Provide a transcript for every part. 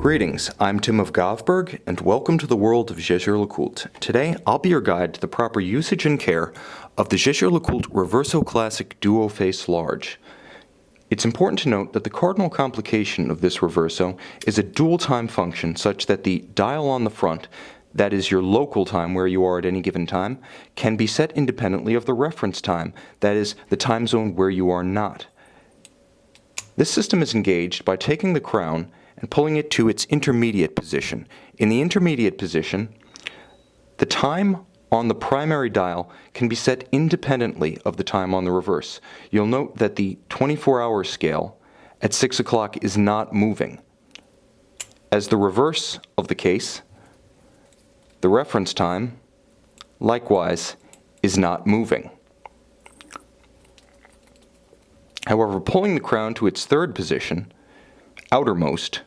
Greetings, I'm Tim of Govberg, and welcome to the world of Jaeger-LeCoultre. Today, I'll be your guide to the proper usage and care of the Jaeger-LeCoultre Reverso Classic Duoface Large. It's important to note that the cardinal complication of this Reverso is a dual time function such that the dial on the front, that is your local time where you are at any given time, can be set independently of the reference time, that is the time zone where you are not. This system is engaged by taking the crown and pulling it to its intermediate position. In the intermediate position, the time on the primary dial can be set independently of the time on the reverse. You'll note that the 24-hour scale at 6 o'clock is not moving. As the reverse of the case, the reference time, likewise, is not moving. However, pulling the crown to its third position, outermost,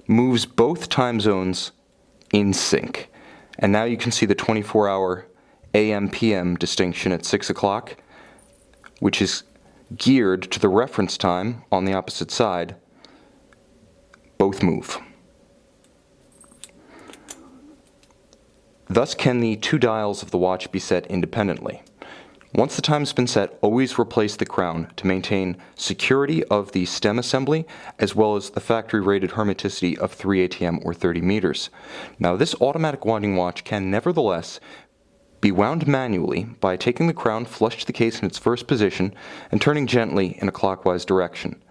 moves both time zones in sync. And now you can see the 24-hour AM-PM distinction at 6 o'clock, which is geared to the reference time on the opposite side. Both move. Thus can the two dials of the watch be set independently. Once the time has been set, always replace the crown to maintain security of the stem assembly as well as the factory-rated hermeticity of 3 ATM or 30 meters. Now this automatic winding watch can nevertheless be wound manually by taking the crown flush to the case in its first position and turning gently in a clockwise direction.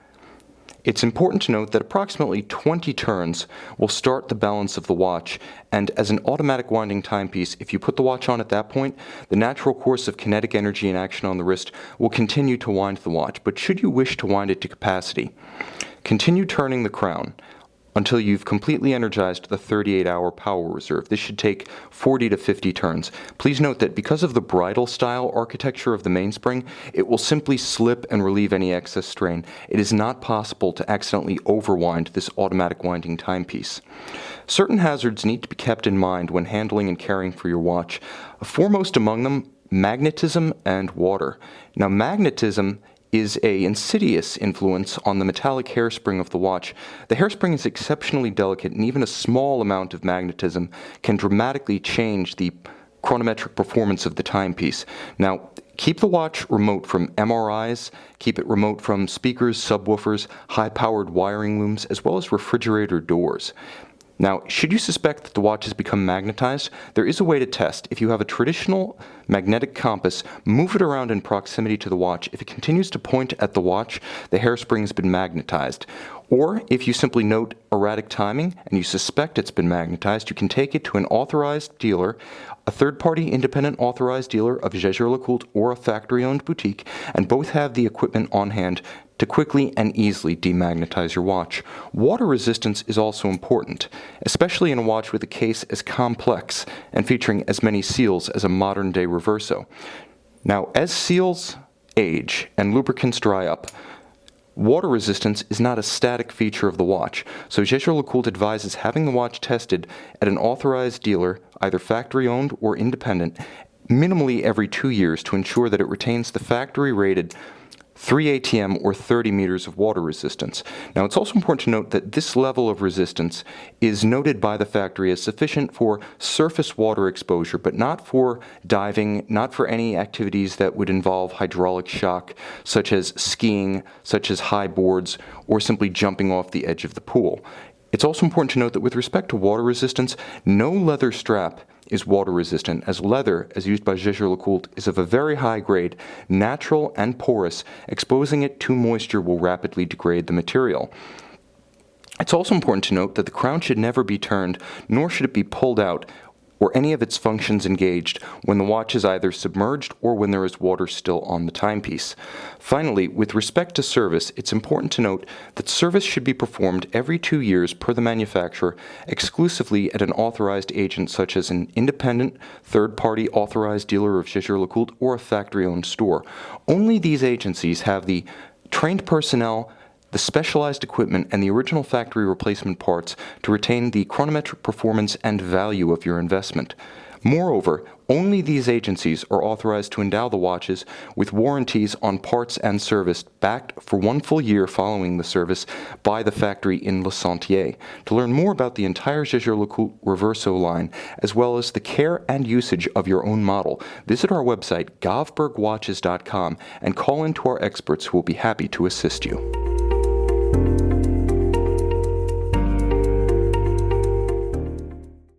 It's important to note that approximately 20 turns will start the balance of the watch, and as an automatic winding timepiece, if you put the watch on at that point, the natural course of kinetic energy and action on the wrist will continue to wind the watch. But should you wish to wind it to capacity, continue turning the crown until you've completely energized the 38-hour power reserve. This should take 40 to 50 turns. Please note that because of the bridle style architecture of the mainspring, it will simply slip and relieve any excess strain. It is not possible to accidentally overwind this automatic winding timepiece. Certain hazards need to be kept in mind when handling and caring for your watch. Foremost among them, magnetism and water. Now, magnetism is an insidious influence on the metallic hairspring of the watch. The hairspring is exceptionally delicate, and even a small amount of magnetism can dramatically change the chronometric performance of the timepiece. Now, keep the watch remote from MRIs, keep it remote from speakers, subwoofers, high-powered wiring looms, as well as refrigerator doors. Now, should you suspect that the watch has become magnetized, there is a way to test. If you have a traditional magnetic compass, move it around in proximity to the watch. If it continues to point at the watch, the hairspring has been magnetized. Or, if you simply note erratic timing and you suspect it's been magnetized, you can take it to an authorized dealer, a third-party independent authorized dealer of Jaeger-LeCoultre or a factory-owned boutique, and both have the equipment on hand to quickly and easily demagnetize your watch. Water resistance is also important, especially in a watch with a case as complex and featuring as many seals as a modern-day Reverso. Now, as seals age and lubricants dry up, water resistance is not a static feature of the watch, so Jaeger-LeCoultre advises having the watch tested at an authorized dealer, either factory-owned or independent, minimally every 2 years to ensure that it retains the factory-rated 3 ATM or 30 meters of water resistance. Now, it's also important to note that this level of resistance is noted by the factory as sufficient for surface water exposure, but not for diving, not for any activities that would involve hydraulic shock, such as skiing, such as high boards, or simply jumping off the edge of the pool. It's also important to note that with respect to water resistance, no leather strap is water resistant, as leather, as used by Jaeger-LeCoultre, is of a very high grade, natural and porous. Exposing it to moisture will rapidly degrade the material. It's also important to note that the crown should never be turned, nor should it be pulled out or any of its functions engaged when the watch is either submerged or when there is water still on the timepiece. Finally, with respect to service, it's important to note that service should be performed every 2 years per the manufacturer, exclusively at an authorized agent such as an independent, third-party authorized dealer of Jaeger-LeCoultre or a factory-owned store. Only these agencies have the trained personnel, the specialized equipment, and the original factory replacement parts to retain the chronometric performance and value of your investment. Moreover, only these agencies are authorized to endow the watches with warranties on parts and service backed for 1 full year following the service by the factory in Le Sentier. To learn more about the entire Jaeger-LeCoultre Reverso line, as well as the care and usage of your own model, visit our website govbergwatches.com and call in to our experts who will be happy to assist you.